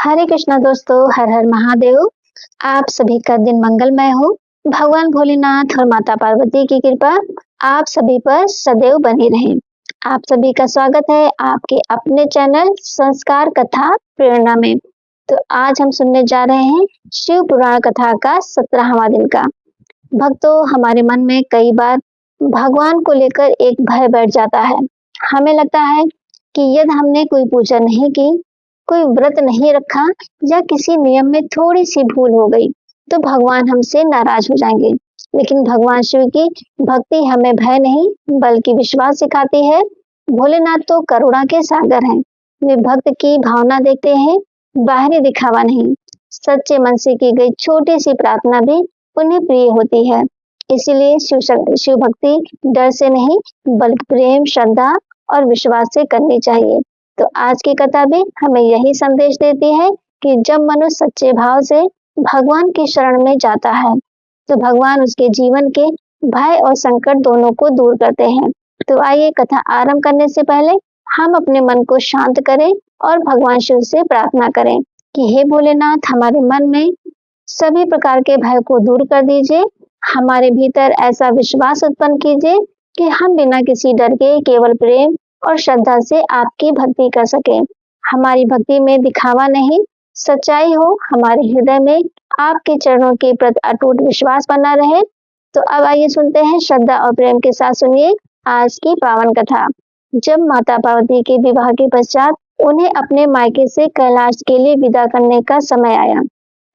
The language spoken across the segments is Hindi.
हरे कृष्णा दोस्तों, हर हर महादेव। आप सभी का दिन मंगलमय हो। भगवान भोलेनाथ और माता पार्वती की कृपा आप सभी पर सदैव बनी रहे। आप सभी का स्वागत है आपके अपने चैनल संस्कार कथा प्रेरणा में। तो आज हम सुनने जा रहे हैं शिव पुराण कथा का 17वां दिन का। भक्तों, हमारे मन में कई बार भगवान को लेकर एक भय बैठ जाता है। हमें लगता है कि यदि हमने कोई पूजा नहीं की, कोई व्रत नहीं रखा या किसी नियम में थोड़ी सी भूल हो गई तो भगवान हमसे नाराज हो जाएंगे। लेकिन भगवान शिव की भक्ति हमें भय नहीं बल्कि विश्वास सिखाती है। भोलेनाथ तो करुणा के सागर हैं। वे भक्त की भावना देखते हैं, बाहरी दिखावा नहीं। सच्चे मन से की गई छोटी सी प्रार्थना भी उन्हें प्रिय होती है। इसीलिए शिव भक्ति डर से नहीं बल्कि प्रेम, श्रद्धा और विश्वास से करनी चाहिए। तो आज की कथा भी हमें यही संदेश देती है कि जब मनुष्य सच्चे भाव से भगवान की शरण में जाता है तो भगवान उसके जीवन के भय और संकट दोनों को दूर करते हैं। तो आइए कथा आरंभ करने से पहले हम अपने मन को शांत करें और भगवान शिव से प्रार्थना करें कि हे भोलेनाथ, हमारे मन में सभी प्रकार के भय को दूर कर दीजिए। हमारे भीतर ऐसा विश्वास उत्पन्न कीजिए कि हम बिना किसी डर के केवल प्रेम और श्रद्धा से आपकी भक्ति कर सके। हमारी भक्ति में दिखावा नहीं, सच्चाई हो। हमारे हृदय में आपके चरणों के प्रति अटूट विश्वास बना रहे। तो अब आइए सुनते हैं श्रद्धा और प्रेम के साथ सुनिए आज की पावन कथा। जब माता पार्वती के विवाह के पश्चात उन्हें अपने मायके से कैलाश के लिए विदा करने का समय आया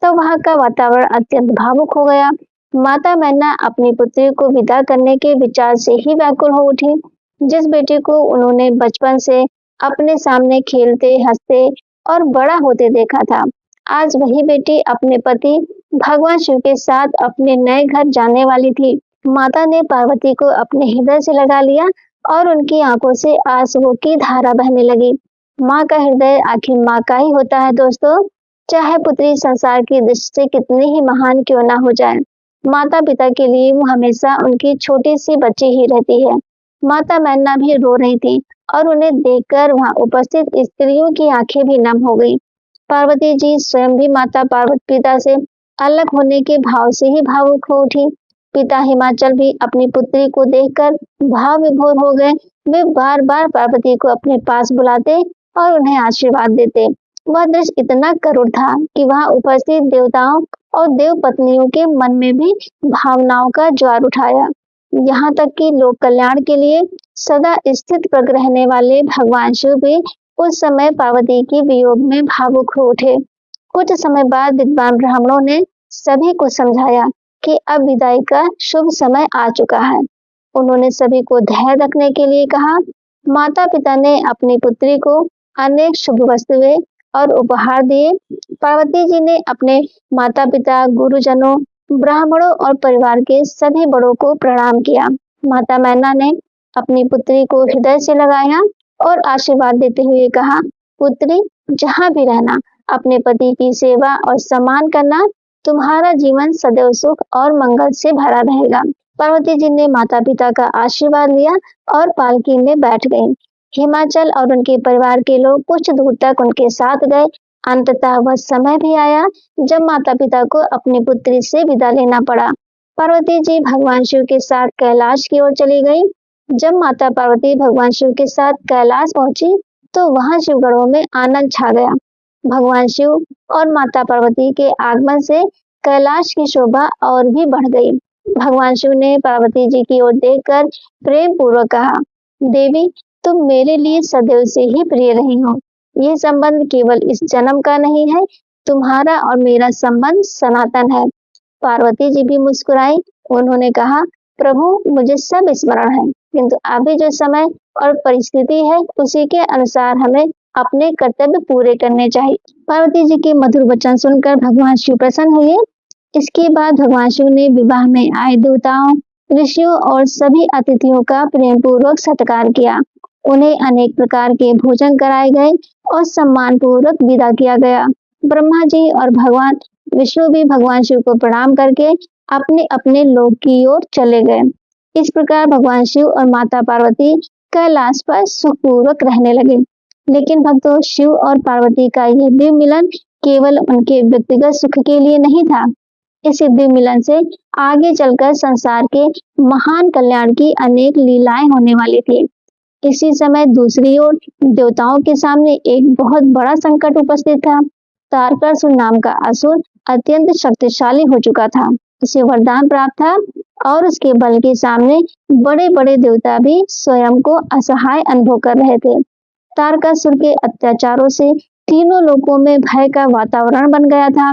तो वहां का वातावरण अत्यंत भावुक हो गया। माता मैना अपनी पुत्री को विदा करने के विचार से ही व्याकुल हो उठी। जिस बेटी को उन्होंने बचपन से अपने सामने खेलते, हंसते और बड़ा होते देखा था, आज वही बेटी अपने पति भगवान शिव के साथ अपने नए घर जाने वाली थी। माता ने पार्वती को अपने हृदय से लगा लिया और उनकी आंखों से आंसुओं की धारा बहने लगी। माँ का हृदय आखिर माँ का ही होता है दोस्तों। चाहे पुत्री संसार की दृष्टि से कितनी ही महान क्यों ना हो जाए, माता पिता के लिए वो हमेशा उनकी छोटी सी बच्ची ही रहती है। माता मैना भी रो रही थी और उन्हें देखकर वहां उपस्थित स्त्रियों की आंखें भी नम हो गई। पार्वती जी स्वयं भी माता पार्वती पिता से अलग होने के भाव से ही भावुक हो उठी। पिता हिमाचल भी अपनी पुत्री को देखकर भाव विभोर हो गए। वे बार बार पार्वती को अपने पास बुलाते और उन्हें आशीर्वाद देते। वह दृश्य इतना करुण था कि वहां उपस्थित देवताओं और देव पत्नियों के मन में भी भावनाओं का ज्वार उठाया। यहाँ तक कि लोक कल्याण के लिए सदा स्थित प्रग रहने वाले भगवान शिव भी उस समय पार्वती के वियोग में भावुक हो उठे। कुछ समय बाद विद्वान ब्राह्मणों ने सभी को समझाया कि अब विदाई का शुभ समय आ चुका है। उन्होंने सभी को धैर्य रखने के लिए कहा। माता पिता ने अपनी पुत्री को अनेक शुभ वस्तुएं और उपहार दिए। पार्वती जी ने अपने माता पिता, गुरुजनों, ब्राह्मणों और परिवार के सभी बड़ों को प्रणाम किया। माता मैना ने अपनी पुत्री को हृदय से लगाया और आशीर्वाद देते हुए कहा, पुत्री, जहाँ भी रहना, अपने पति की सेवा और सम्मान करना। तुम्हारा जीवन सदैव सुख और मंगल से भरा रहेगा। पार्वती जी ने माता पिता का आशीर्वाद लिया और पालकी में बैठ गई। हिमाचल और उनके परिवार के लोग कुछ दूर तक उनके साथ गए। अंततः वह समय भी आया जब माता पिता को अपनी पुत्री से विदा लेना पड़ा। पार्वती जी भगवान शिव के साथ कैलाश की ओर चली गई। जब माता पार्वती भगवान शिव के साथ कैलाश पहुंची तो वहां शिवगढ़ों में आनंद छा गया। भगवान शिव और माता पार्वती के आगमन से कैलाश की शोभा और भी बढ़ गई। भगवान शिव ने पार्वती जी की ओर देखकर प्रेम पूर्वक कहा, देवी, तुम मेरे लिए सदैव से ही प्रिय रही हो। यह संबंध केवल इस जन्म का नहीं है, तुम्हारा और मेरा संबंध सनातन है। पार्वती जी भी मुस्कुराई। उन्होंने कहा, प्रभु, मुझे सब स्मरण है, किंतु अभी जो समय और परिस्थिति है उसी के अनुसार हमें अपने कर्तव्य पूरे करने चाहिए। पार्वती जी के मधुर वचन सुनकर भगवान शिव प्रसन्न हुए। इसके बाद भगवान शिव ने विवाह में आए देवताओं, ऋषियों और सभी अतिथियों का प्रेम पूर्वक सत्कार किया। उन्हें अनेक प्रकार के भोजन कराए गए और सम्मान पूर्वक विदा किया गया। ब्रह्मा जी और भगवान विष्णु भी भगवान शिव को प्रणाम करके अपने अपने लोक की ओर चले गए। इस प्रकार भगवान शिव और माता पार्वती कैलाश पर सुखपूर्वक रहने लगे। लेकिन भक्तों, शिव और पार्वती का यह दिव्य मिलन केवल उनके व्यक्तिगत सुख के लिए नहीं था। इस दिव्य मिलन से आगे चलकर संसार के महान कल्याण की अनेक लीलाएं होने वाली थी। इसी समय दूसरी ओर देवताओं के सामने एक बहुत बड़ा संकट उपस्थित था। तारकासुर नाम का असुर अत्यंत शक्तिशाली हो चुका था। उसे वरदान प्राप्त था और उसके बल के सामने बड़े बड़े देवता भी स्वयं को असहाय अनुभव कर रहे थे। तारकासुर के अत्याचारों से तीनों लोकों में भय का वातावरण बन गया था।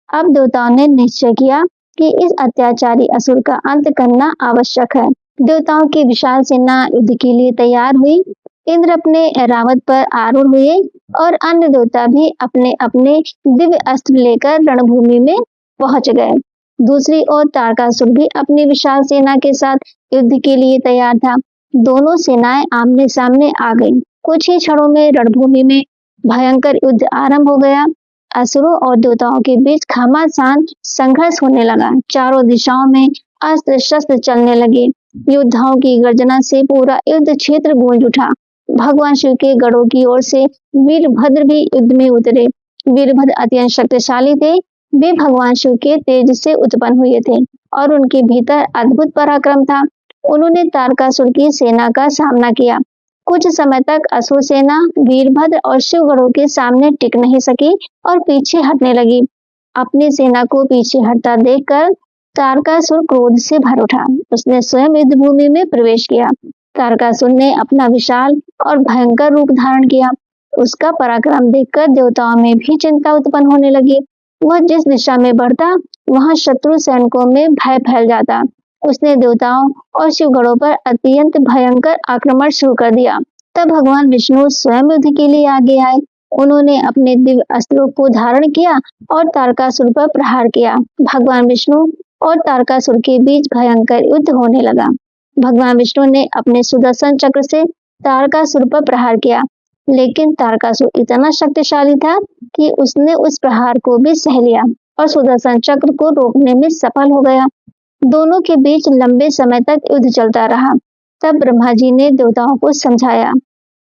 अब देवताओं ने निश्चय किया कि इस अत्याचारी असुर का अंत करना आवश्यक है। देवताओं की विशाल सेना युद्ध के लिए तैयार हुई। इंद्र अपने ऐरावत पर आरूढ़ हुए और अन्य देवता भी अपने अपने दिव्य अस्त्र लेकर रणभूमि में पहुंच गए। दूसरी ओर तारकासुर भी अपनी विशाल सेना के साथ युद्ध के लिए तैयार था। दोनों सेनाएं आमने सामने आ गईं। कुछ ही क्षणों में रणभूमि में भयंकर युद्ध आरंभ हो गया। असुरों और देवताओं के बीच घमासान संघर्ष होने लगा। चारों दिशाओं में अस्त्र शस्त्र चलने लगे। योद्धाओं की गर्जना से पूरा युद्ध क्षेत्र गूंज उठा। भगवान शिव के गढ़ों की ओर से वीरभद्र भी युद्ध में उतरे। वीरभद्र अत्यंत शक्तिशाली थे। वे भगवान शिव के तेज से उत्पन्न हुए थे और उनके भीतर अद्भुत पराक्रम था। उन्होंने तारकासुर की सेना का सामना किया। कुछ समय तक असुर सेना वीरभद्र और शिवगढ़ों के सामने टिक नहीं सकी और पीछे हटने लगी। अपनी सेना को पीछे हटता देखकर तारकासुर क्रोध से भर उठा। उसने स्वयं युद्ध भूमि में प्रवेश किया। तारकासुर ने अपना विशाल और भयंकर रूप धारण किया। उसका पराक्रम देखकर देवताओं में भी चिंता उत्पन्न होने लगी। वह जिस दिशा में बढ़ता वहां शत्रु सैनिकों में भय फैल जाता। उसने देवताओं और शिवगढ़ों पर अत्यंत भयंकर आक्रमण शुरू कर दिया। तब भगवान विष्णु स्वयं युद्ध के लिए आगे आए। उन्होंने अपने दिव्य अस्त्रों को धारण किया और तारकासुर पर प्रहार किया। भगवान विष्णु और तारकासुर के बीच भयंकर युद्ध होने लगा। भगवान विष्णु ने अपने सुदर्शन चक्र से तारकासुर पर प्रहार किया, लेकिन तारकासुर इतना शक्तिशाली था कि उसने उस प्रहार को भी सह लिया और सुदर्शन चक्र को रोकने में सफल हो गया। दोनों के बीच लंबे समय तक युद्ध चलता रहा। तब ब्रह्मा जी ने देवताओं को समझाया,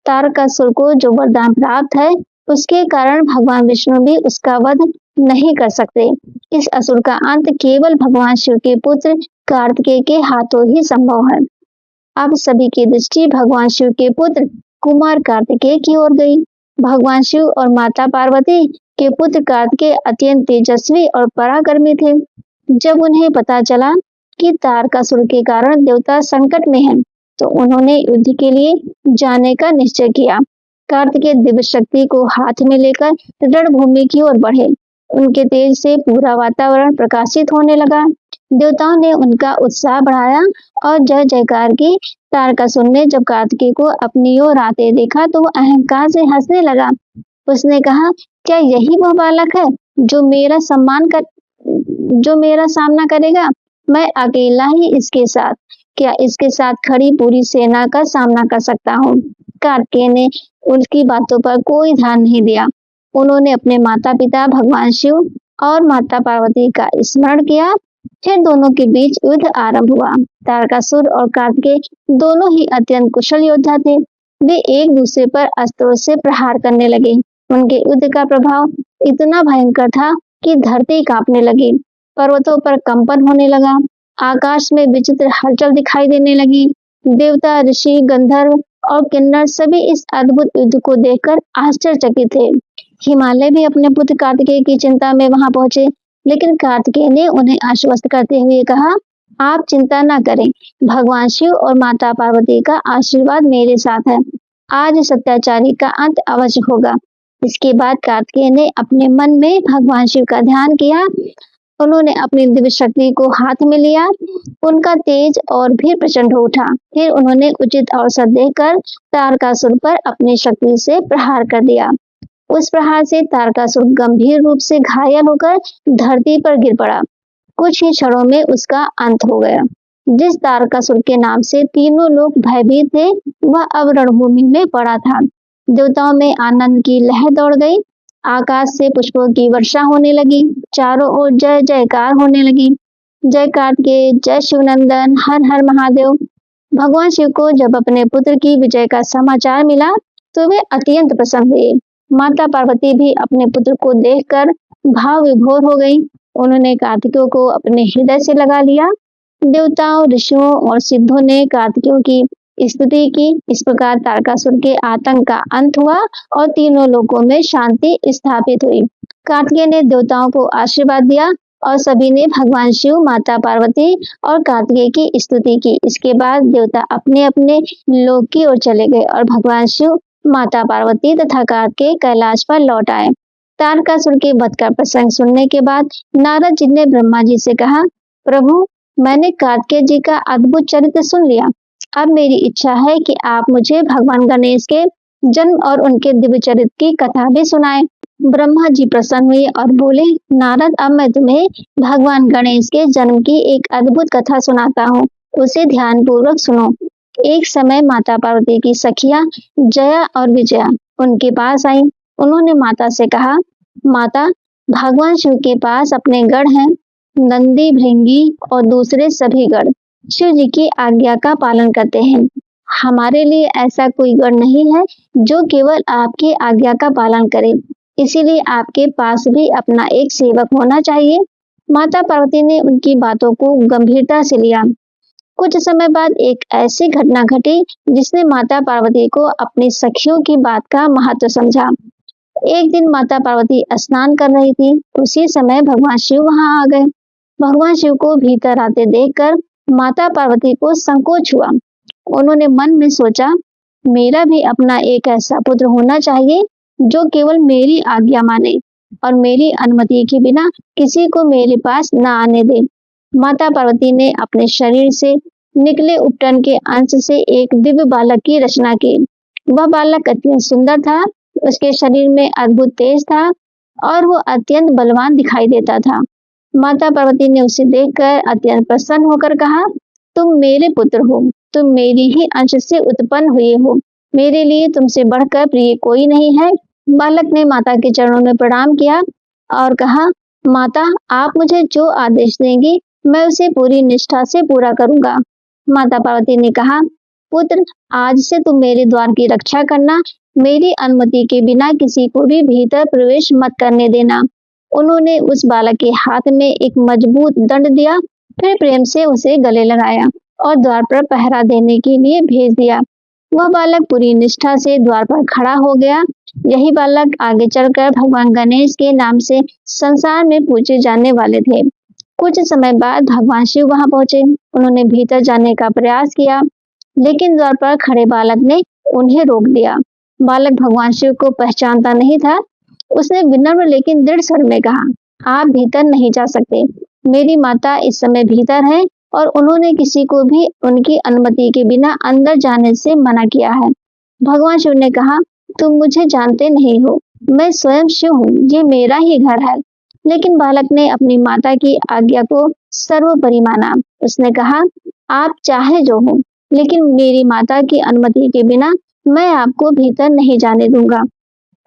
तारकासुर को जो वरदान प्राप्त है उसके कारण भगवान विष्णु भी उसका वध नहीं कर सकते। इस असुर का अंत केवल भगवान शिव के पुत्र कार्तिकेय के हाथों ही संभव है। अब सभी की दृष्टि भगवान शिव के पुत्र कुमार कार्तिकेय की ओर गई। भगवान शिव और माता पार्वती के पुत्र कार्तिकेय अत्यंत तेजस्वी और पराक्रमी थे। जब उन्हें पता चला कि तारकासुर के कारण देवता संकट में हैं, तो उन्होंने युद्ध के लिए जाने का निश्चय किया। कार्तिकेय दिव्य शक्ति को हाथ में लेकर रणभूमि की ओर बढ़े। उनके तेज से पूरा वातावरण प्रकाशित होने लगा। देवताओं ने उनका उत्साह बढ़ाया और जय जयकार की। तारकासुर ने जब कार्तिकेय को अपनी ओर आते देखा तो वो अहंकार से हंसने लगा। उसने कहा, क्या यही वह बालक है जो मेरा सामना करेगा? मैं अकेला ही इसके साथ खड़ी पूरी सेना का सामना कर सकता हूँ। कार्तिकेय ने उसकी बातों पर कोई ध्यान नहीं दिया। उन्होंने अपने माता पिता भगवान शिव और माता पार्वती का स्मरण किया। फिर दोनों के बीच युद्ध आरंभ हुआ। तारकासुर और कार्तिकेय दोनों ही अत्यंत कुशल योद्धा थे। वे एक दूसरे पर अस्त्रों से प्रहार करने लगे। उनके युद्ध का प्रभाव इतना भयंकर था कि धरती कांपने लगी, पर्वतों पर कंपन होने लगा, आकाश में विचित्र हलचल दिखाई देने लगी। देवता, ऋषि, गंधर्व और किन्नर सभी इस अद्भुत युद्ध को देखकर आश्चर्यचकित थे। हिमालय भी अपने पुत्र कार्तिकेय की चिंता में वहां पहुंचे, लेकिन कार्तिकेय ने उन्हें आश्वस्त करते हुए कहा, आप चिंता न करें, भगवान शिव और माता पार्वती का आशीर्वाद मेरे साथ है। आज इस अत्याचारी का अंत अवश्य होगा। इसके बाद कार्तिकेय ने अपने मन में भगवान शिव का ध्यान किया। उन्होंने अपनी दिव्य शक्ति को हाथ में लिया। उनका तेज और भी प्रचंड हो उठा। फिर उन्होंने उचित अवसर देकर तारकासुर पर अपनी शक्ति से प्रहार कर दिया। उस प्रहार से तारकासुर गंभीर रूप से घायल होकर धरती पर गिर पड़ा। कुछ ही क्षणों में उसका अंत हो गया। जिस तारकासुर के नाम से तीनों लोग भयभीत थे, वह अब रणभूमि में पड़ा था। देवताओं में आनंद की लहर दौड़ गई। आकाश से पुष्पों की वर्षा होने लगी। चारों ओर जय जयकार होने लगी। जय कार्तिकेय, जय शिवनंदन, हर हर महादेव। भगवान शिव को जब अपने पुत्र की विजय का समाचार मिला तो वे अत्यंत प्रसन्न हुए। माता पार्वती भी अपने पुत्र को देखकर भाव विभोर हो गई। उन्होंने कार्तिकेय को अपने हृदय से लगा लिया। देवताओं, ऋषियों और सिद्धों ने कार्तिकेय की स्तुति की। इस प्रकार तारकासुर के आतंक का अंत हुआ और तीनों लोकों में शांति स्थापित हुई। कार्तिकेय ने देवताओं को आशीर्वाद दिया और सभी ने भगवान शिव, माता पार्वती और कार्तिकेय की स्तुति की। इसके बाद देवता अपने अपने लोक की ओर चले गए और भगवान शिव, माता पार्वती तथा कार्तिकेय कैलाश पर लौट आए। तारकासुर के वध का प्रसंग सुनने के बाद नारद जी ने ब्रह्मा जी से कहा, प्रभु, मैंने कार्तिकेय जी का अद्भुत चरित्र सुन लिया। अब मेरी इच्छा है कि आप मुझे भगवान गणेश के जन्म और उनके दिव्य चरित्र की कथा भी सुनाएं। ब्रह्मा जी प्रसन्न हुए और बोले, नारद, अब मैं तुम्हें भगवान गणेश के जन्म की एक अद्भुत कथा सुनाता हूँ, उसे ध्यान पूर्वक सुनो। एक समय माता पार्वती की सखियां जया और विजया उनके पास आई। उन्होंने माता से कहा, माता, भगवान शिव के पास अपने गढ़ हैं, नंदी, भृंगी और दूसरे सभी गढ़ शिव जी की आज्ञा का पालन करते हैं। हमारे लिए ऐसा कोई गढ़ नहीं है जो केवल आपकी आज्ञा का पालन करे, इसीलिए आपके पास भी अपना एक सेवक होना चाहिए। माता पार्वती ने उनकी बातों को गंभीरता से लिया। कुछ समय बाद एक ऐसी घटना घटी जिसने माता पार्वती को अपनी सखियों की बात का महत्व समझा। एक दिन माता पार्वती स्नान कर रही थी। उसी समय भगवान शिव वहां आ गए। भगवान शिव को भीतर आते देखकर माता पार्वती को संकोच हुआ। उन्होंने मन में सोचा, मेरा भी अपना एक ऐसा पुत्र होना चाहिए जो केवल मेरी आज्ञा माने और मेरी अनुमति के बिना किसी को मेरे पास न आने दे। माता पार्वती ने अपने शरीर से निकले उपटन के अंश से एक दिव्य बालक की रचना की। वह बालक अत्यंत सुंदर था, उसके शरीर में अद्भुत तेज था और वो अत्यंत बलवान दिखाई देता था। माता पार्वती ने उसे देखकर अत्यंत प्रसन्न होकर कहा, तुम मेरे पुत्र हो, तुम मेरी ही अंश से उत्पन्न हुए हो, मेरे लिए तुमसे बढ़कर प्रिय कोई नहीं है। बालक ने माता के चरणों में प्रणाम किया और कहा, माता, आप मुझे जो आदेश देंगी मैं उसे पूरी निष्ठा से पूरा करूंगा। माता पार्वती ने कहा, पुत्र, आज से तुम मेरे द्वार की रक्षा करना, मेरी अनुमति के बिना किसी को भी भीतर प्रवेश मत करने देना। उन्होंने उस बालक के हाथ में एक मजबूत दंड दिया, फिर प्रेम से उसे गले लगाया और द्वार पर पहरा देने के लिए भेज दिया। वह बालक पूरी निष्ठा से द्वार पर खड़ा हो गया। यही बालक आगे चलकर भगवान गणेश के नाम से संसार में पूजे जाने वाले थे। कुछ समय बाद भगवान शिव वहां पहुंचे। उन्होंने भीतर जाने का प्रयास किया, लेकिन द्वार पर खड़े बालक ने उन्हें रोक दिया। बालक भगवान शिव को पहचानता नहीं था। उसने विनम्र लेकिन दृढ़ स्वर में कहा, आप भीतर नहीं जा सकते। मेरी माता इस समय भीतर है और उन्होंने किसी को भी उनकी अनुमति के बिना अंदर जाने से मना किया है। भगवान शिव ने कहा, तुम मुझे जानते नहीं हो, मैं स्वयं शिव हूँ, ये मेरा ही घर है। लेकिन बालक ने अपनी माता की आज्ञा को सर्वोपरि माना। उसने कहा, आप चाहे जो हो, लेकिन मेरी माता की अनुमति के बिना मैं आपको भीतर नहीं जाने दूंगा।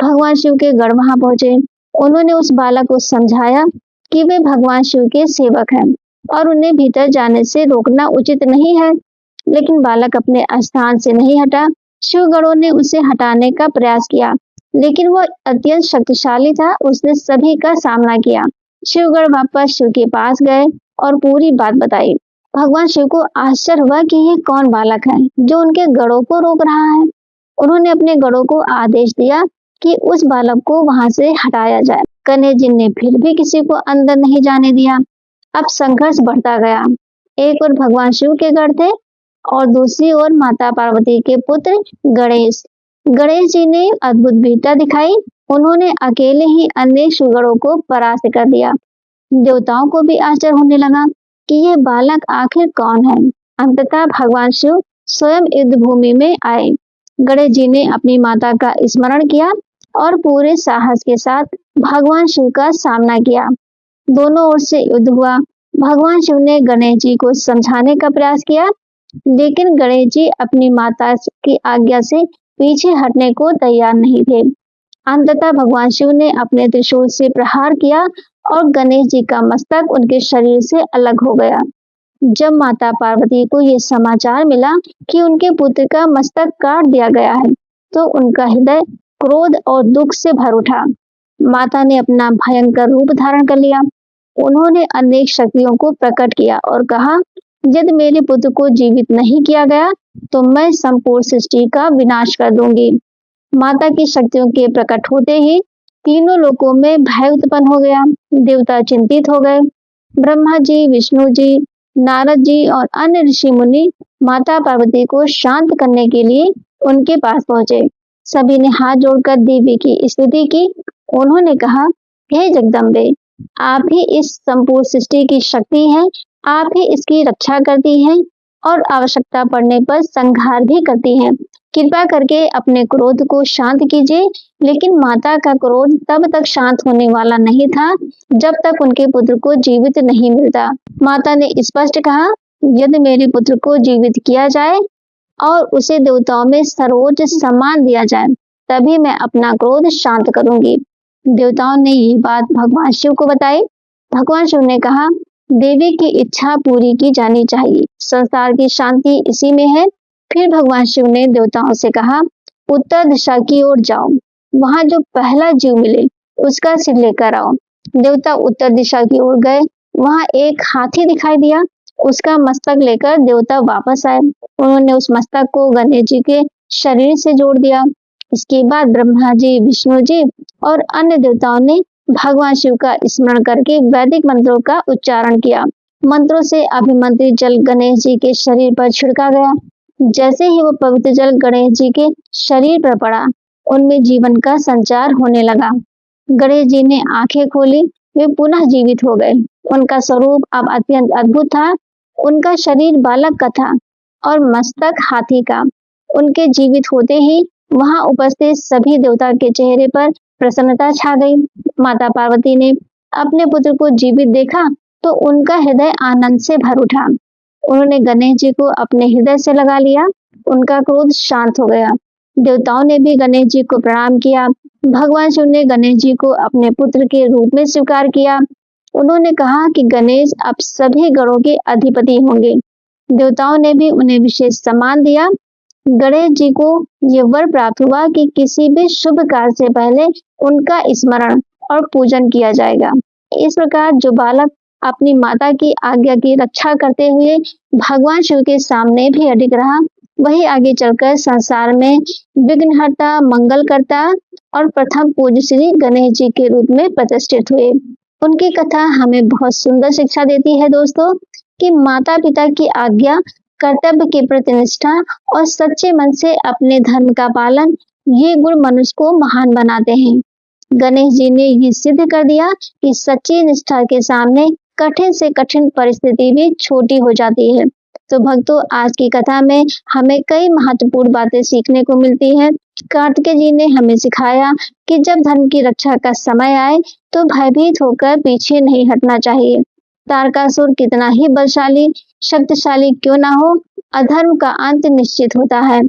भगवान शिव के गढ़ वहां पहुंचे। उन्होंने उस बालक को समझाया कि वे भगवान शिव के सेवक हैं और उन्हें भीतर जाने से रोकना उचित नहीं है। लेकिन बालक अपने स्थान से नहीं हटा। शिवगणों ने उसे हटाने का प्रयास किया, लेकिन वह अत्यंत शक्तिशाली था। उसने सभी का सामना किया। शिवगण वापस शिव के पास गए और पूरी बात बताई। भगवान शिव को आश्चर्य हुआ कि ये कौन बालक है जो उनके गढ़ों को रोक रहा है। उन्होंने अपने गढ़ों को आदेश दिया कि उस बालक को वहां से हटाया जाए। गणेश जी ने फिर भी किसी को अंदर नहीं जाने दिया। अब संघर्ष बढ़ता गया। एक ओर भगवान शिव के गढ़ थे और दूसरी ओर माता पार्वती के पुत्र गणेश। गणेश जी ने अद्भुत वीरता दिखाई। उन्होंने अकेले ही अनेक शिवगणों को परास्त कर दिया। देवताओं को भी आश्चर्य होने लगा कि यह बालक आखिर कौन है। अंततः भगवान शिव स्वयं युद्ध भूमि में आए। गणेश जी ने अपनी माता का स्मरण किया और पूरे साहस के साथ भगवान शिव का सामना किया। दोनों ओर से युद्ध हुआ। भगवान शिव ने गणेश जी को समझाने का प्रयास किया, लेकिन गणेश जी अपनी माता की आज्ञा से पीछे हटने को तैयार नहीं थे। अंततः भगवान शिव ने अपने त्रिशूल से प्रहार किया और गणेश जी का मस्तक उनके शरीर से अलग हो गया। जब माता पार्वती को यह समाचार मिला कि उनके पुत्र का मस्तक काट दिया गया है, तो उनका हृदय क्रोध और दुख से भर उठा। माता ने अपना भयंकर रूप धारण कर लिया। उन्होंने अनेक शक्तियों को प्रकट किया और कहा, यदि मेरे पुत्र को जीवित नहीं किया गया तो मैं संपूर्ण सृष्टि का विनाश कर दूंगी। माता की शक्तियों के प्रकट होते ही तीनों लोकों में भय उत्पन्न हो गया। देवता चिंतित हो गए। ब्रह्मा जी, विष्णु जी, नारद जी और अन्य ऋषि मुनि माता पार्वती को शांत करने के लिए उनके पास पहुंचे। सभी ने हाथ जोड़कर देवी की स्तुति की। उन्होंने कहा, हे जगदम्बे, आप ही इस संपूर्ण सृष्टि की शक्ति हैं। आप ही इसकी रक्षा करती हैं और आवश्यकता पड़ने पर संहार भी करती हैं। कृपा करके अपने क्रोध को शांत कीजिए। लेकिन माता का क्रोध तब तक शांत होने वाला नहीं था जब तक उनके पुत्र को जीवित नहीं मिलता। माता ने स्पष्ट कहा, यदि मेरे पुत्र को जीवित किया जाए और उसे देवताओं में सर्वोच्च सम्मान दिया जाए, तभी मैं अपना क्रोध शांत करूंगी। देवताओं ने ये बात भगवान शिव को बताई। भगवान शिव ने कहा, देवी की इच्छा पूरी की जानी चाहिए। संसार की शांति इसी में है। फिर भगवान शिव ने देवताओं से कहा, उत्तर दिशा की ओर जाओ। वहां जो पहला जीव मिले उसका सिर लेकर आओ। देवता उत्तर दिशा की ओर गए। वहां एक हाथी दिखाई दिया। उसका मस्तक लेकर देवता वापस आए। उन्होंने उस मस्तक को गणेश जी के शरीर से जोड़ दिया। इसके बाद ब्रह्मा जी, विष्णु जी और अन्य देवताओं ने भगवान शिव का स्मरण करके वैदिक मंत्रों का उच्चारण किया। मंत्रों से अभिमंत्रित जल गणेश जी के शरीर पर छिड़का गया। जैसे ही वो पवित्र जल गणेश जी के शरीर पर पड़ा, उनमें जीवन का संचार होने लगा। गणेश जी ने आंखें खोली। वे पुनः जीवित हो गए। उनका स्वरूप अब अत्यंत अद्भुत था। उनका शरीर बालक का था और मस्तक हाथी का। उनके जीवित होते ही वहां उपस्थित सभी देवता के चेहरे पर प्रसन्नता छा गई। माता पार्वती ने अपने पुत्र को जीवित देखा तो उनका हृदय आनंद से भर उठा। उन्होंने गणेश जी को अपने हृदय से लगा लिया। उनका क्रोध शांत हो गया। देवताओं ने भी गणेश जी को प्रणाम किया। भगवान शिव ने गणेश जी को अपने पुत्र के रूप में स्वीकार किया। उन्होंने कहा कि गणेश अब सभी गणों के अधिपति होंगे। देवताओं ने भी उन्हें विशेष सम्मान दिया। गणेश जी को ये वर प्राप्त हुआ कि किसी भी शुभ कार्य से पहले उनका स्मरण और पूजन किया जाएगा। इस प्रकार जो बालक अपनी माता की आज्ञा की रक्षा करते हुए भगवान शिव के सामने भी अडिग रहा, वही आगे चलकर संसार में विघ्नहर्ता, मंगलकर्ता और प्रथम पूज्य श्री गणेश जी के रूप में प्रतिष्ठित हुए। उनकी कथा हमें बहुत सुंदर शिक्षा देती है दोस्तों, कि माता पिता की आज्ञा, कर्तव्य के प्रति निष्ठा और सच्चे मन से अपने धर्म का पालन, ये गुण मनुष्य को महान बनाते हैं। गणेश जी ने ये सिद्ध कर दिया कि सच्ची निष्ठा के सामने कठिन से कठिन परिस्थिति भी छोटी हो जाती है। तो भक्तों, आज की कथा में हमें कई महत्वपूर्ण बातें सीखने को मिलती हैं। कार्तिकेय जी ने हमें सिखाया कि जब धर्म की रक्षा का समय आए तो भयभीत होकर पीछे नहीं हटना चाहिए। तारकासुर कितना ही बलशाली, शक्तिशाली क्यों ना हो, अधर्म का अंत निश्चित होता है।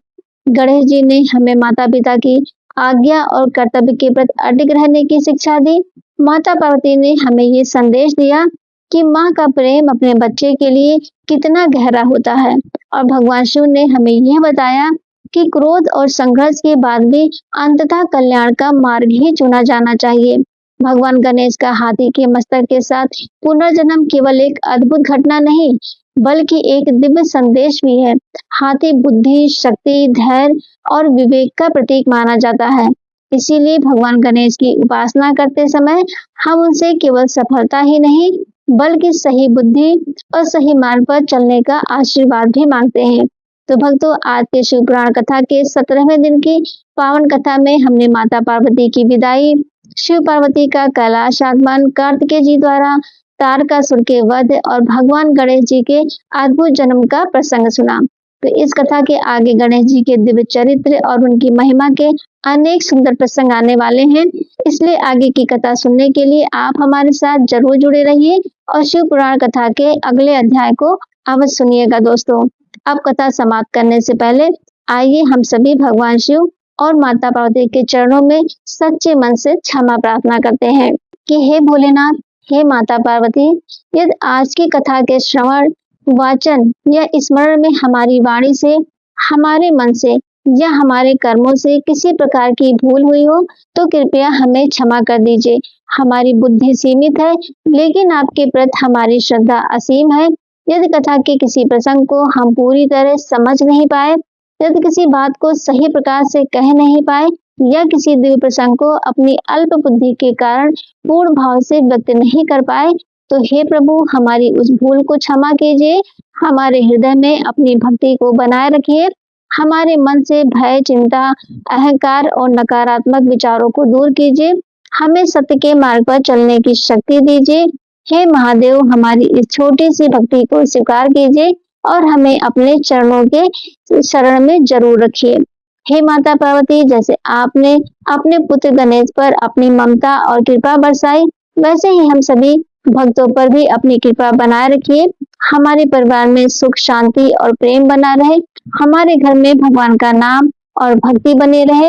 गणेश जी ने हमें माता पिता की आज्ञा और कर्तव्य के प्रति अडिग रहने की शिक्षा दी। माता पार्वती ने हमें ये संदेश दिया कि माँ का प्रेम अपने बच्चे के लिए कितना गहरा होता है। और भगवान शिव ने हमें यह बताया कि क्रोध और संघर्ष के बाद भी अंततः कल्याण का मार्ग ही चुना जाना चाहिए। भगवान गणेश का हाथी के मस्तक के साथ पुनर्जन्म केवल एक अद्भुत घटना नहीं, बल्कि एक दिव्य संदेश भी है। हाथी बुद्धि, शक्ति, धैर्य और विवेक का प्रतीक माना जाता है। इसीलिए भगवान गणेश की उपासना करते समय हम उनसे केवल सफलता ही नहीं, बल्कि सही बुद्धि और सही मार्ग पर चलने का आशीर्वाद भी मांगते हैं। तो भक्तों, आज के शिव पुराण कथा के 17वें दिन की पावन कथा में हमने माता पार्वती की विदाई, शिव पार्वती का कैलाश आगमन, कार्तिकेय जी द्वारा तारकासुर के वध और भगवान गणेश जी के अद्भुत जन्म का प्रसंग सुना। तो इस कथा के आगे गणेश जी के दिव्य चरित्र और उनकी महिमा के अनेक सुंदर प्रसंग आने वाले हैं। इसलिए आगे की कथा सुनने के लिए आप हमारे साथ जरूर जुड़े रहिए और शिव पुराण कथा के अगले अध्याय को अवश्य सुनिएगा दोस्तों। अब कथा समाप्त करने से पहले आइए हम सभी भगवान शिव और माता पार्वती के चरणों में सच्चे मन से क्षमा प्रार्थना करते हैं कि हे भोलेनाथ, हे माता पार्वती, यदि आज की कथा के श्रवण, वाचन या स्मरण में हमारी वाणी से, हमारे मन से या हमारे कर्मों से किसी प्रकार की भूल हुई हो तो कृपया हमें क्षमा कर दीजिए। हमारी बुद्धि सीमित है, लेकिन आपके प्रति हमारी श्रद्धा असीम है। यदि कथा के किसी प्रसंग को हम पूरी तरह समझ नहीं पाए, यदि किसी बात को सही प्रकार से कह नहीं पाए या किसी दिव्य प्रसंग को अपनी अल्प बुद्धि के कारण पूर्ण भाव से व्यक्त नहीं कर पाए, तो हे प्रभु हमारी उस भूल को क्षमा कीजिए। हमारे हृदय में अपनी भक्ति को बनाए रखिए। हमारे मन से भय, चिंता, अहंकार और नकारात्मक विचारों को दूर कीजिए। हमें सत्य के मार्ग पर चलने की शक्ति दीजिए। हे महादेव, हमारी इस छोटी सी भक्ति को स्वीकार कीजिए और हमें अपने चरणों के शरण में जरूर रखिए। हे माता पार्वती, जैसे आपने अपने पुत्र गणेश पर अपनी ममता और कृपा बरसाई, वैसे ही हम सभी भक्तों पर भी अपनी कृपा बनाए रखिए। हमारे परिवार में सुख, शांति और प्रेम बना रहे। हमारे घर में भगवान का नाम और भक्ति बने रहे।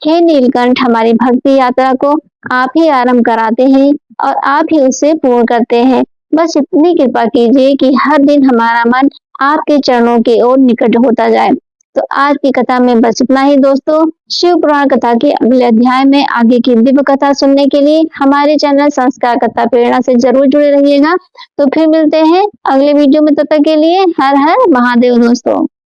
हे नीलकंठ, हमारी भक्ति यात्रा को आप ही आरंभ कराते हैं और आप ही उसे पूर्ण करते हैं। बस इतनी कृपा कीजिए कि हर दिन हमारा मन आपके चरणों की ओर निकट होता जाए। तो आज की कथा में बस इतना ही दोस्तों। शिव पुराण कथा के अगले अध्याय में आगे की दिव्य कथा सुनने के लिए हमारे चैनल संस्कार कथा प्रेरणा से जरूर जुड़े रहिएगा। तो फिर मिलते हैं अगले वीडियो में, तब तक के लिए हर हर महादेव दोस्तों।